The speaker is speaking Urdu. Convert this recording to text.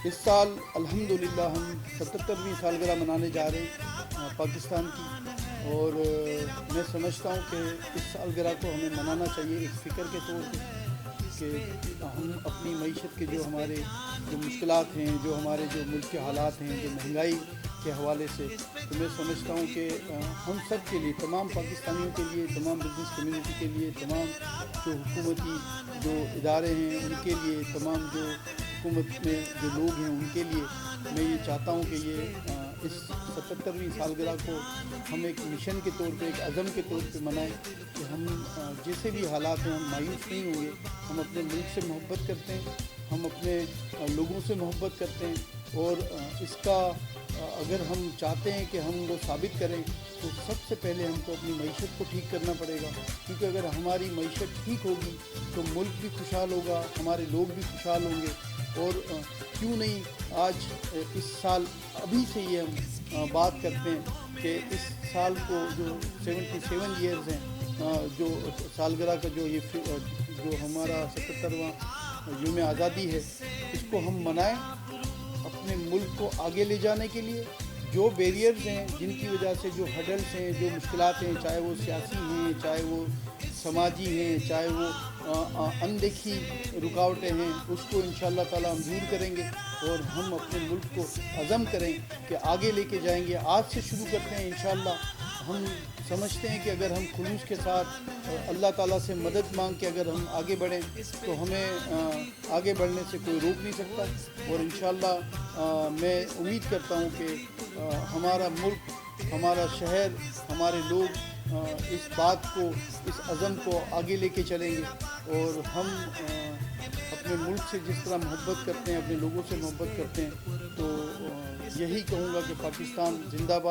اس سال الحمدللہ ہم 77ویں سالگرہ منانے جا رہے ہیں پاکستان کی، اور میں سمجھتا ہوں کہ اس سالگرہ کو ہمیں منانا چاہیے ایک فکر کے طور پہ کہ ہم اپنی معیشت کے جو ہمارے جو مشکلات ہیں، جو ہمارے جو ملک کے حالات ہیں، جو مہنگائی کے حوالے سے، تو میں سمجھتا ہوں کہ ہم سب کے لیے، تمام پاکستانیوں کے لیے، تمام بزنس کمیونٹی کے لیے، تمام جو حکومتی جو ادارے ہیں ان کے لیے، تمام جو حکومت میں جو لوگ ہیں ان کے لیے میں یہ چاہتا ہوں کہ یہ اس 77ویں سالگرہ کو ہم ایک مشن کے طور پہ، ایک عزم کے طور پہ منائیں کہ ہم جیسے بھی حالات ہیں ہم مایوس نہیں ہوں گے، ہم اپنے ملک سے محبت کرتے ہیں، ہم اپنے لوگوں سے محبت کرتے ہیں، اور اس کا اگر ہم چاہتے ہیں کہ ہم وہ ثابت کریں تو سب سے پہلے ہم کو اپنی معیشت کو ٹھیک کرنا پڑے گا، کیونکہ اگر ہماری معیشت ٹھیک ہوگی تو ملک بھی خوشحال ہوگا، ہمارے لوگ بھی خوشحال ہوں گے۔ اور کیوں نہیں آج اس سال ابھی سے یہ ہم بات کرتے ہیں کہ اس سال کو جو 77 ایئرز ہیں، جو سالگرہ کا جو ہمارا 77واں یوم آزادی ہے، اس کو ہم منائیں اپنے ملک کو آگے لے جانے کے لیے۔ جو بیریئرز ہیں، جن کی وجہ سے جو ہڈلس ہیں، جو مشکلات ہیں، چاہے وہ سیاسی ہیں، چاہے وہ سماجی ہیں، چاہے وہ اندیکھی رکاوٹیں ہیں، اس کو انشاءاللہ تعالی ہم دور کریں گے، اور ہم اپنے ملک کو عزم کریں کہ آگے لے کے جائیں گے۔ آج سے شروع کرتے ہیں انشاءاللہ۔ ہم سمجھتے ہیں کہ اگر ہم خلوص کے ساتھ اللہ تعالیٰ سے مدد مانگ کے اگر ہم آگے بڑھیں تو ہمیں آگے بڑھنے سے کوئی روک نہیں سکتا، اور انشاءاللہ میں امید کرتا ہوں کہ ہمارا ملک، ہمارا شہر، ہمارے لوگ اس بات کو، اس عزم کو آگے لے کے چلیں گے، اور ہم اپنے ملک سے جس طرح محبت کرتے ہیں، اپنے لوگوں سے محبت کرتے ہیں، تو یہی کہوں گا کہ پاکستان زندہ باد۔